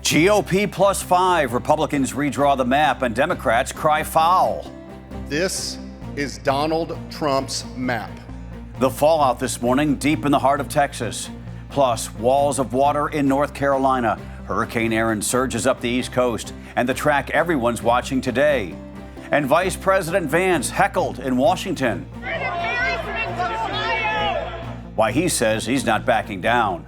GOP +5. Republicans redraw the map and Democrats cry foul. This is Donald Trump's map. The fallout this morning deep in the heart of Texas. Plus, walls of water in North Carolina. Hurricane Erin surges up the East Coast and the track everyone's watching today. And Vice President Vance heckled in Washington. Why he says he's not backing down.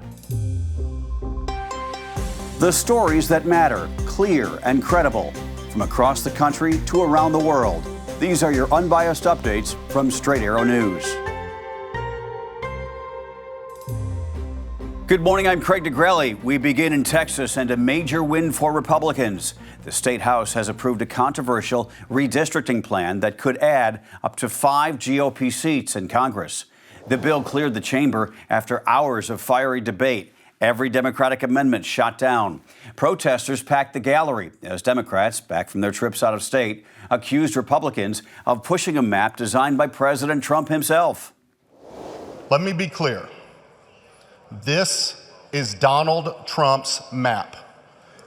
The stories that matter, clear and credible, from across the country to around the world. These are your unbiased updates from Straight Arrow News. Good morning, I'm Craig DeGrelli. We begin in Texas and a major win for Republicans. The State House has approved a controversial redistricting plan that could add up to 5 GOP seats in Congress. The bill cleared the chamber after hours of fiery debate. Every Democratic amendment shot down. Protesters packed the gallery as Democrats, back from their trips out of state, accused Republicans of pushing a map designed by President Trump himself. Let me be clear. This is Donald Trump's map.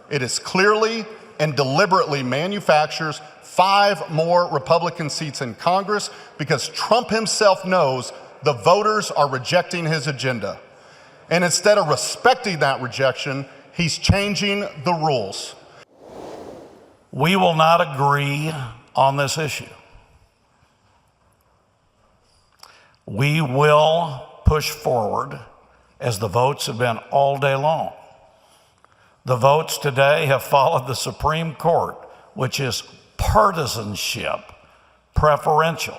It is clearly and deliberately manufactures 5 more Republican seats in Congress because Trump himself knows the voters are rejecting his agenda. And instead of respecting that rejection, he's changing the rules. We will not agree on this issue. We will push forward as the votes have been all day long. The votes today have followed the Supreme Court, which is partisanship preferential.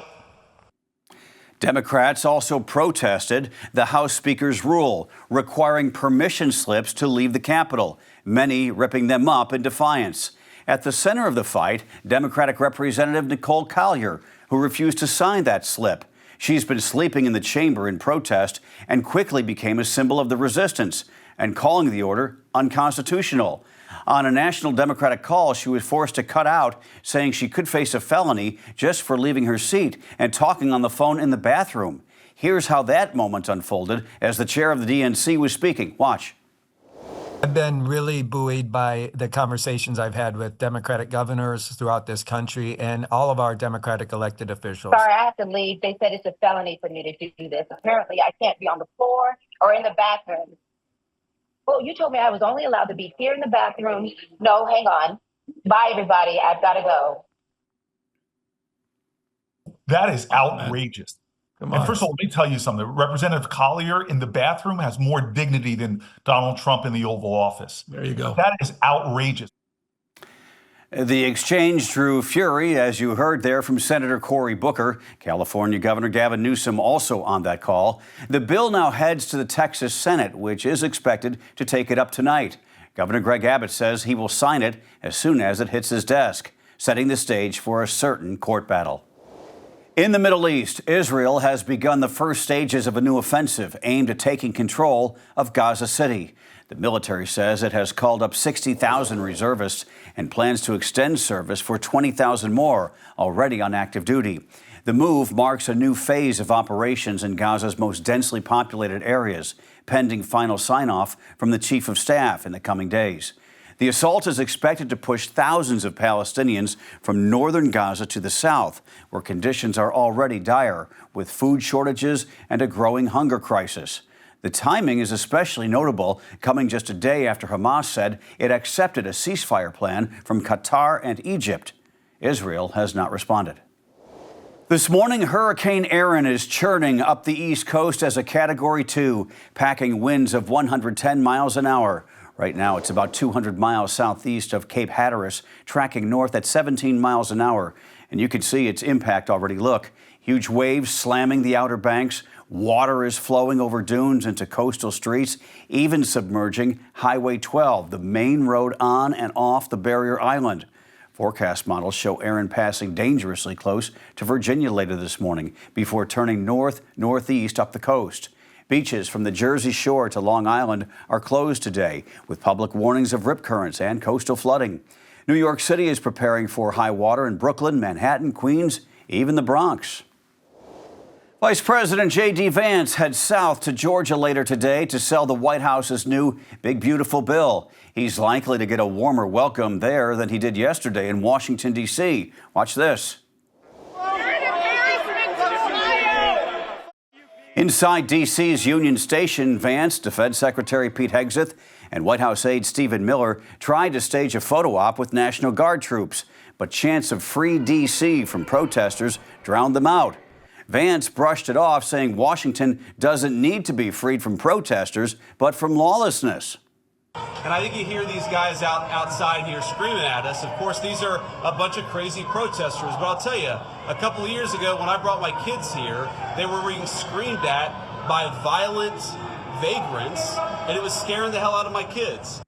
Democrats also protested the House Speaker's rule requiring permission slips to leave the Capitol, many ripping them up in defiance. At the center of the fight, Democratic Representative Nicole Collier, who refused to sign that slip. She's been sleeping in the chamber in protest and quickly became a symbol of the resistance and calling the order unconstitutional. On a national Democratic call, she was forced to cut out, saying she could face a felony just for leaving her seat and talking on the phone in the bathroom. Here's how that moment unfolded as the chair of the DNC was speaking. Watch. I've been really buoyed by the conversations I've had with Democratic governors throughout this country and all of our Democratic elected officials. Sorry, I have to leave. They said it's a felony for me to do this. Apparently, I can't be on the floor or in the bathroom. Well, you told me I was only allowed to be here in the bathroom. No, hang on. Bye, everybody. I've got to go. That is outrageous. And first of all, let me tell you something. Representative Collier in the bathroom has more dignity than Donald Trump in the Oval Office. There you go. That is outrageous. The exchange drew fury, as you heard there from Senator Cory Booker. California Governor Gavin Newsom also on that call. The bill now heads to the Texas Senate, which is expected to take it up tonight. Governor Greg Abbott says he will sign it as soon as it hits his desk, setting the stage for a certain court battle. In the Middle East, Israel has begun the first stages of a new offensive aimed at taking control of Gaza City. The military says it has called up 60,000 reservists and plans to extend service for 20,000 more already on active duty. The move marks a new phase of operations in Gaza's most densely populated areas, pending final sign-off from the Chief of Staff in the coming days. The assault is expected to push thousands of Palestinians from northern Gaza to the south, where conditions are already dire, with food shortages and a growing hunger crisis. The timing is especially notable, coming just a day after Hamas said it accepted a ceasefire plan from Qatar and Egypt. Israel has not responded. This morning, Hurricane Erin is churning up the East Coast as a Category 2, packing winds of 110 miles an hour. Right now, it's about 200 miles southeast of Cape Hatteras, tracking north at 17 miles an hour. And you can see its impact already. Look, huge waves slamming the Outer Banks. Water is flowing over dunes into coastal streets, even submerging Highway 12, the main road on and off the barrier island. Forecast models show Erin passing dangerously close to Virginia later this morning before turning northeast up the coast. Beaches from the Jersey Shore to Long Island are closed today, with public warnings of rip currents and coastal flooding. New York City is preparing for high water in Brooklyn, Manhattan, Queens, even the Bronx. Vice President JD Vance heads south to Georgia later today to sell the White House's new big beautiful bill. He's likely to get a warmer welcome there than he did yesterday in Washington, D.C. Watch this. Inside D.C.'s Union Station, Vance, Defense Secretary Pete Hegseth, and White House aide Stephen Miller tried to stage a photo op with National Guard troops, but chants of free D.C. from protesters drowned them out. Vance brushed it off, saying Washington doesn't need to be freed from protesters, but from lawlessness. And I think you hear these guys outside here screaming at us. Of course, these are a bunch of crazy protesters. But I'll tell you, a couple of years ago when I brought my kids here, they were being screamed at by violent vagrants, and it was scaring the hell out of my kids.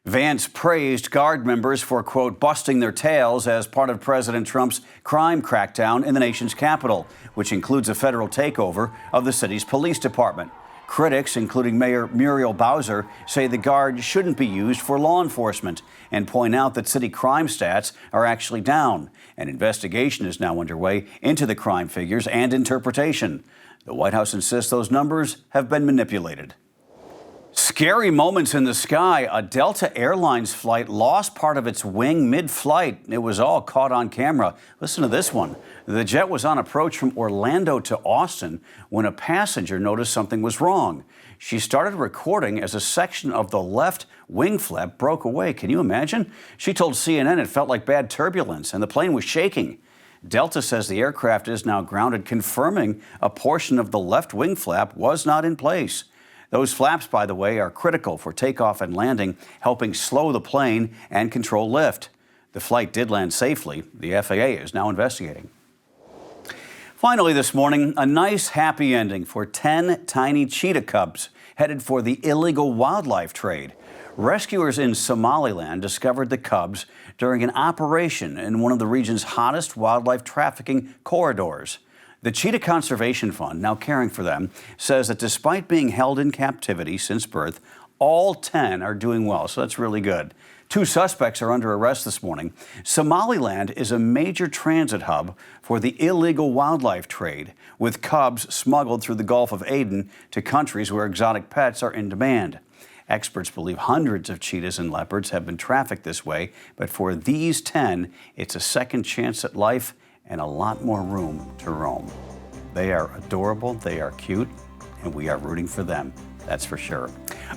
Vance praised Guard members for, quote, busting their tails as part of President Trump's crime crackdown in the nation's capital, which includes a federal takeover of the city's police department. Critics, including Mayor Muriel Bowser, say the Guard shouldn't be used for law enforcement and point out that city crime stats are actually down. An investigation is now underway into the crime figures and interpretation. The White House insists those numbers have been manipulated. Scary moments in the sky. A Delta Airlines flight lost part of its wing mid-flight. It was all caught on camera. Listen to this one. The jet was on approach from Orlando to Austin when a passenger noticed something was wrong. She started recording as a section of the left wing flap broke away. Can you imagine? She told CNN it felt like bad turbulence and the plane was shaking. Delta says the aircraft is now grounded, confirming a portion of the left wing flap was not in place. Those flaps, by the way, are critical for takeoff and landing, helping slow the plane and control lift. The flight did land safely. The FAA is now investigating. Finally this morning, a nice happy ending for 10 tiny cheetah cubs headed for the illegal wildlife trade. Rescuers in Somaliland discovered the cubs during an operation in one of the region's hottest wildlife trafficking corridors. The Cheetah Conservation Fund, now caring for them, says that despite being held in captivity since birth, all 10 are doing well, so that's really good. 2 suspects are under arrest this morning. Somaliland is a major transit hub for the illegal wildlife trade, with cubs smuggled through the Gulf of Aden to countries where exotic pets are in demand. Experts believe hundreds of cheetahs and leopards have been trafficked this way, but for these 10, it's a second chance at life and a lot more room to roam. They are adorable, they are cute, and we are rooting for them, that's for sure.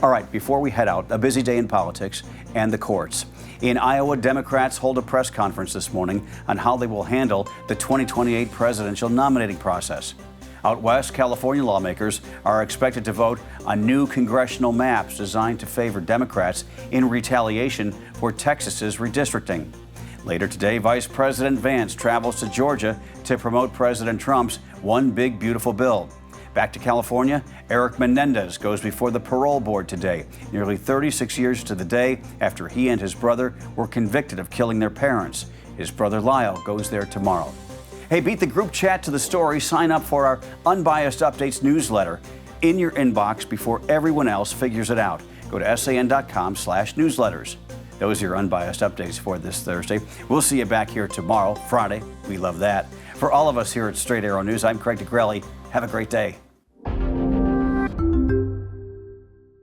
All right, before we head out, a busy day in politics and the courts. In Iowa, Democrats hold a press conference this morning on how they will handle the 2028 presidential nominating process. Out west, California lawmakers are expected to vote on new congressional maps designed to favor Democrats in retaliation for Texas's redistricting. Later today, Vice President Vance travels to Georgia to promote President Trump's One Big Beautiful Bill. Back to California, Eric Menendez goes before the parole board today, nearly 36 years to the day after he and his brother were convicted of killing their parents. His brother Lyle goes there tomorrow. Hey, beat the group chat to the story. Sign up for our Unbiased Updates newsletter in your inbox before everyone else figures it out. Go to san.com/newsletters. Those are your Unbiased Updates for this Thursday. We'll see you back here tomorrow, Friday. We love that. For all of us here at Straight Arrow News, I'm Craig DeGrelli. Have a great day.